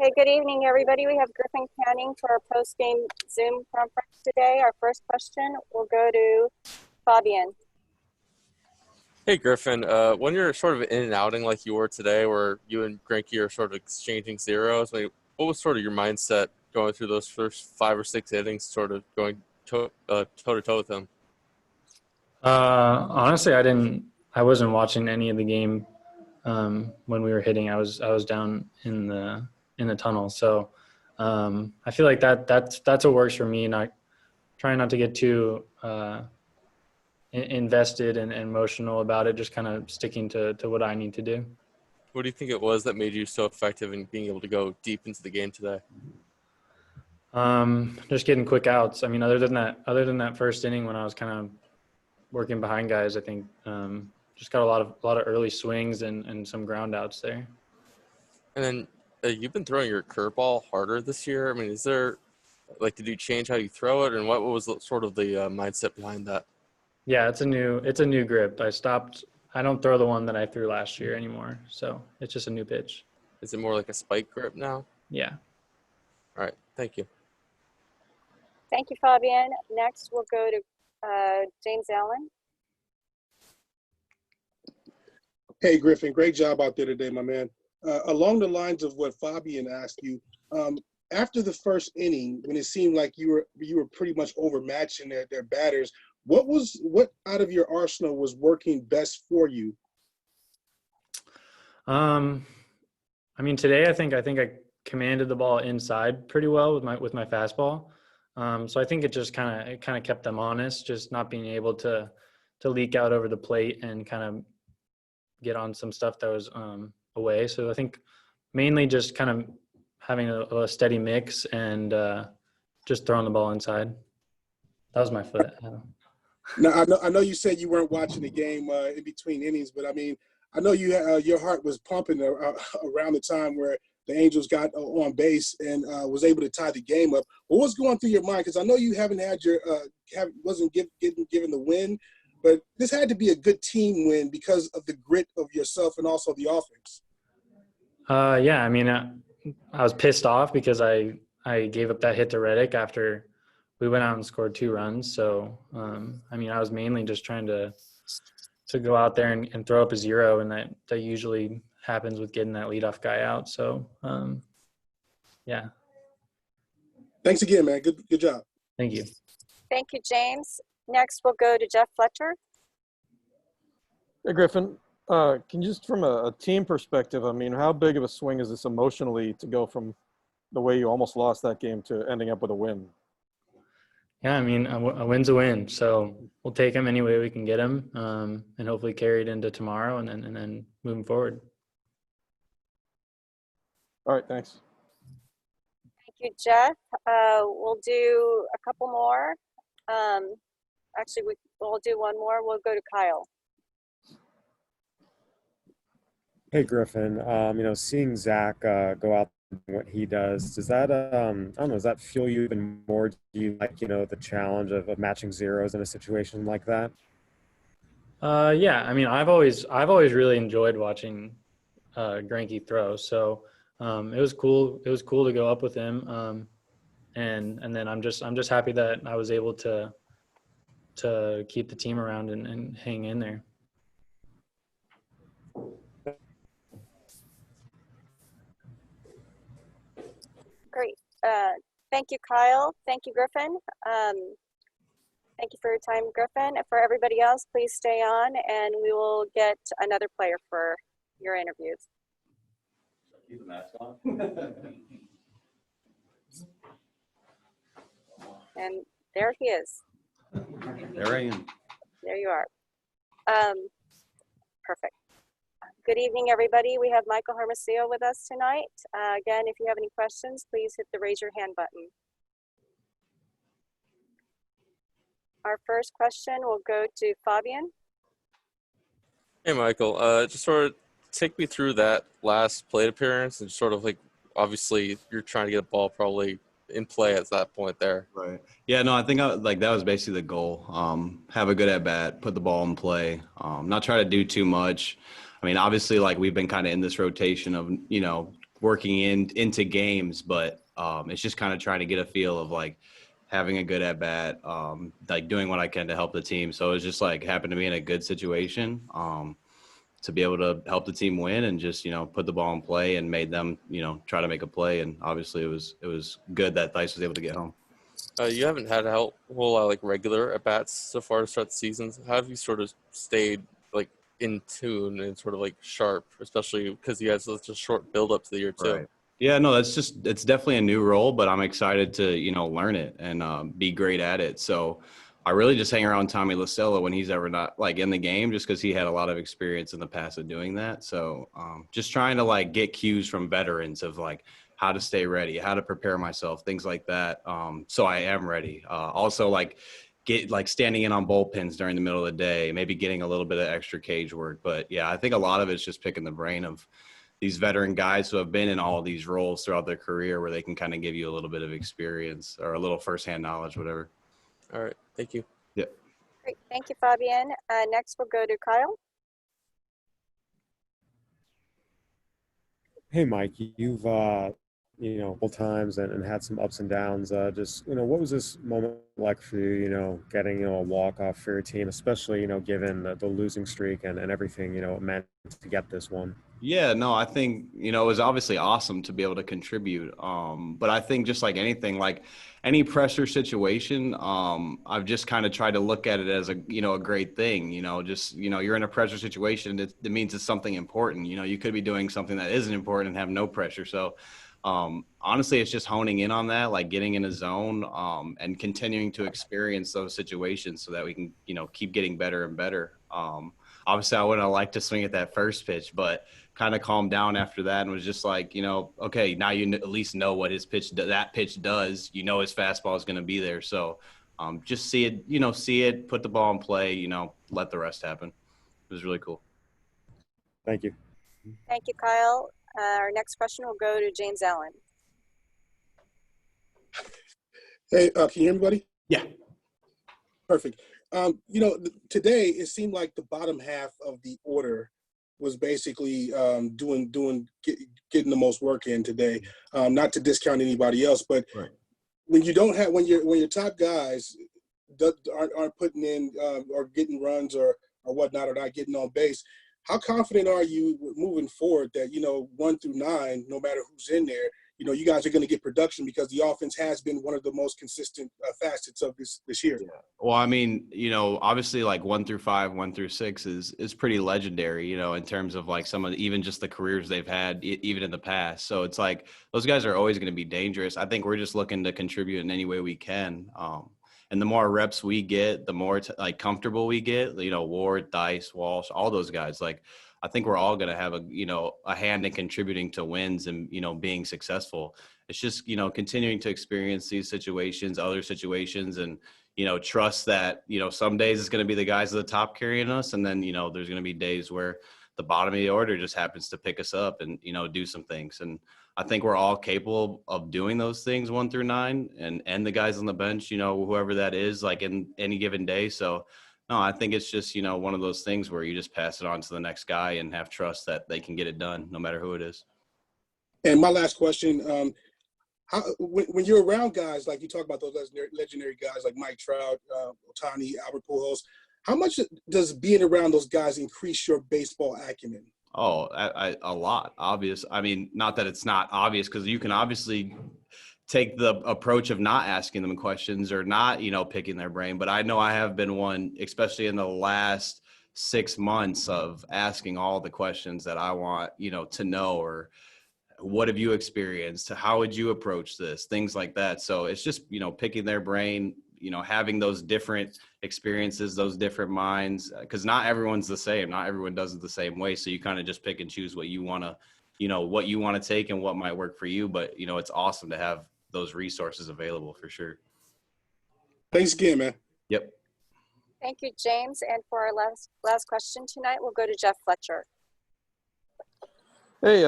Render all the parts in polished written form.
Okay, good evening, everybody. We have Griffin Canning for our post-game Zoom conference today. Our first question will go to Fabian. Hey, Griffin. When you're sort of in and outing like you were today, where you and Greinke are sort of exchanging zeros, I mean, what was sort of your mindset going through those first 5 or 6 innings, sort of going toe-to-toe with him? Honestly, I wasn't watching any of the game when we were hitting. I was down in the tunnel. So I feel like that's what works for me. Not trying not to get too invested and emotional about it. Just kind of sticking to what I need to do. What do you think it was that made you so effective in being able to go deep into the game today? Just getting quick outs. I mean, other than that first inning when I was kind of working behind guys, I think just got a lot of early swings and some ground outs there. And then you've been throwing your curveball harder this year. I mean, is there did you change how you throw it, and what was sort of the mindset behind that? Yeah, it's a new grip. I don't throw the one that I threw last year anymore. So it's just a new pitch. Is it more like a spike grip now? Yeah. All right. Thank you. Thank you, Fabian. Next, we'll go to James Allen. Hey, Griffin, great job out there today, my man. Along the lines of what Fabian asked you, after the first inning, when it seemed like you were pretty much overmatching their batters, what out of your arsenal was working best for you? I mean, today I think I commanded the ball inside pretty well with my fastball. So I think it just kind of kept them honest, just not being able to leak out over the plate and kind of get on some stuff that was away. So I think mainly just kind of having a steady mix and just throwing the ball inside. That was my foot. Now I know you said you weren't watching the game in between innings, but I mean I know your heart was pumping around the time where the Angels got on base and was able to tie the game up. What was going through your mind? Because I know you haven't had wasn't given the win, but this had to be a good team win because of the grit of yourself and also the offense. Yeah, I mean, I was pissed off because I gave up that hit to Reddick after we went out and scored 2 runs. So, I mean, I was mainly just trying to go out there and throw up a zero, and that usually happens with getting that leadoff guy out. So, yeah. Thanks again, man. Good job. Thank you. Thank you, James. Next, we'll go to Jeff Fletcher. Hey, Griffin. Can you just from a team perspective, I mean, how big of a swing is this emotionally to go from the way you almost lost that game to ending up with a win? Yeah, I mean, a win's a win. So we'll take them any way we can get them, and hopefully carry it into tomorrow and then moving forward. All right, thanks. Thank you, Jeff. We'll do a couple more. Actually, we'll do one more. We'll go to Kyle. Hey, Griffin. Seeing Zach go out and what he does that, I don't know, does that fuel you even more? Do you like, the challenge of matching zeros in a situation like that? Yeah, I mean, I've always really enjoyed watching Greinke throw. So it was cool. It was cool to go up with him. And then I'm just happy that I was able to keep the team around and hang in there. Great. Thank you, Kyle. Thank you, Griffin. Thank you for your time, Griffin. For everybody else, please stay on, and we will get another player for your interviews. Keep the mask on. And there he is. There I am. There you are. Perfect. Good evening, everybody. We have Michael Hermacillo with us tonight. Again, if you have any questions, please hit the raise your hand button. Our first question will go to Fabian. Hey, Michael. Just sort of take me through that last plate appearance and sort of obviously you're trying to get a ball probably in play at that point there. Right. Yeah, no, I think that was basically the goal. Have a good at bat, put the ball in play, not try to do too much. I mean, obviously, like we've been kind of in this rotation of, working into games, but it's just kind of trying to get a feel of like having a good at bat, like doing what I can to help the team. So it was just like happened to be in a good situation. To be able to help the team win and just, put the ball in play and made them, try to make a play. And obviously it was good that Theis was able to get home. You haven't had a whole lot of like regular at bats so far to start the season. How have you sort of stayed like in tune and sort of like sharp, especially because you had such a short build up to the year too? Right. Yeah, no, it's definitely a new role, but I'm excited to, learn it and be great at it. So I really just hang around Tommy Lassella when he's ever not like in the game, just because he had a lot of experience in the past of doing that. So just trying to like get cues from veterans of like how to stay ready, how to prepare myself, things like that. So I am ready. Also like get like standing in on bullpens during the middle of the day, maybe getting a little bit of extra cage work. But yeah, I think a lot of it's just picking the brain of these veteran guys who have been in all these roles throughout their career where they can kind of give you a little bit of experience or a little firsthand knowledge, whatever. All right. Thank you. Yeah. Great. Thank you, Fabian. Next, we'll go to Kyle. Hey, Mike, you've multiple times and had some ups and downs. Just what was this moment like for you? Getting a walk off for your team, especially given the losing streak and everything it meant to get this one. Yeah, no, I think, it was obviously awesome to be able to contribute. But I think just like anything, like any pressure situation, I've just kind of tried to look at it as a great thing, just, you're in a pressure situation. It means it's something important. You could be doing something that isn't important and have no pressure. So honestly, it's just honing in on that, like getting in a zone and continuing to experience those situations so that we can, keep getting better and better. Obviously, I wouldn't have liked to swing at that first pitch, but kind of calmed down after that and was just like, okay, now you at least know what that pitch does. His fastball is going to be there. So just see it, put the ball in play, let the rest happen. It was really cool. Thank you. Thank you, Kyle. Our next question will go to James Allen. Hey, can you hear me, buddy? Yeah. Perfect. Today it seemed like the bottom half of the order was basically getting the most work in today. Not to discount anybody else, but right. when your top guys aren't putting in or getting runs or whatnot or not getting on base, how confident are you moving forward that 1 through 9, no matter who's in there, you guys are going to get production because the offense has been one of the most consistent facets of this year. Yeah. Well, I mean, obviously like 1 through 5, 1 through 6 is pretty legendary, in terms of like some of even just the careers they've had even in the past. So it's like those guys are always going to be dangerous. I think we're just looking to contribute in any way we can. And the more reps we get, the more comfortable we get, Ward, Theis, Walsh, all those guys, like, I think we're all going to have a hand in contributing to wins and, being successful. It's just, continuing to experience these situations, other situations, and, trust that, some days it's going to be the guys at the top carrying us. And then, there's going to be days where the bottom of the order just happens to pick us up and, do some things. And I think we're all capable of doing those things 1 through 9 and the guys on the bench, whoever that is, like in any given day. So, no, I think it's just, one of those things where you just pass it on to the next guy and have trust that they can get it done no matter who it is. And my last question, when you're around guys, like you talk about those legendary guys like Mike Trout, Ohtani, Albert Pujols, how much does being around those guys increase your baseball acumen? Oh, a lot. Obvious. I mean, not that it's not obvious because you can obviously take the approach of not asking them questions or not, picking their brain. But I know I have been one, especially in the last 6 months, of asking all the questions that I want, to know, or what have you experienced? How would you approach this? Things like that. So it's just, picking their brain, having those different experiences, those different minds, because not everyone's the same. Not everyone does it the same way. So you kind of just pick and choose what you want to, take and what might work for you. But, it's awesome to have those resources available for sure. Thanks again, man. Yep. Thank you, James. And for our last question tonight, we'll go to Jeff Fletcher. Hey,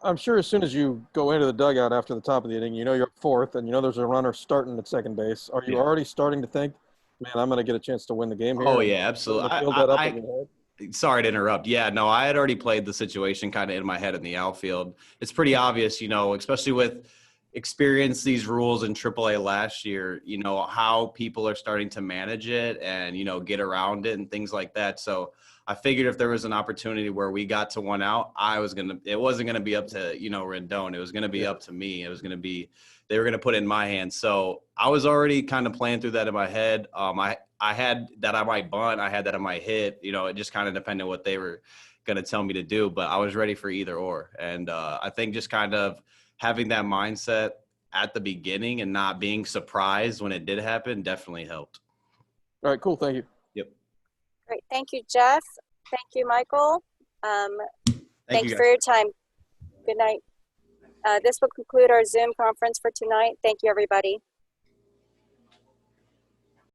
I'm sure as soon as you go into the dugout after the top of the inning, you know you're up fourth, and you know there's a runner starting at second base. Are you Yeah. already starting to think, man, I'm going to get a chance to win the game here? Oh and yeah, starting absolutely. to build that up in your head? Sorry to interrupt. Yeah, no, I had already played the situation kind of in my head in the outfield. It's pretty obvious, especially with experience these rules in AAA last year, how people are starting to manage it and, get around it and things like that. So I figured if there was an opportunity where we got to one out, it wasn't going to be up to, Rendon. It was going to be up to me. They were going to put it in my hands. So I was already kind of playing through that in my head. I had that I might bunt. I had that I might hit. It just kind of depended what they were going to tell me to do. But I was ready for either or. And I think just kind of having that mindset at the beginning and not being surprised when it did happen definitely helped. All right, cool. Thank you. Yep. Great. Thank you, Jeff. Thank you, Michael. Thank you for your time. Good night. This will conclude our Zoom conference for tonight. Thank you, everybody.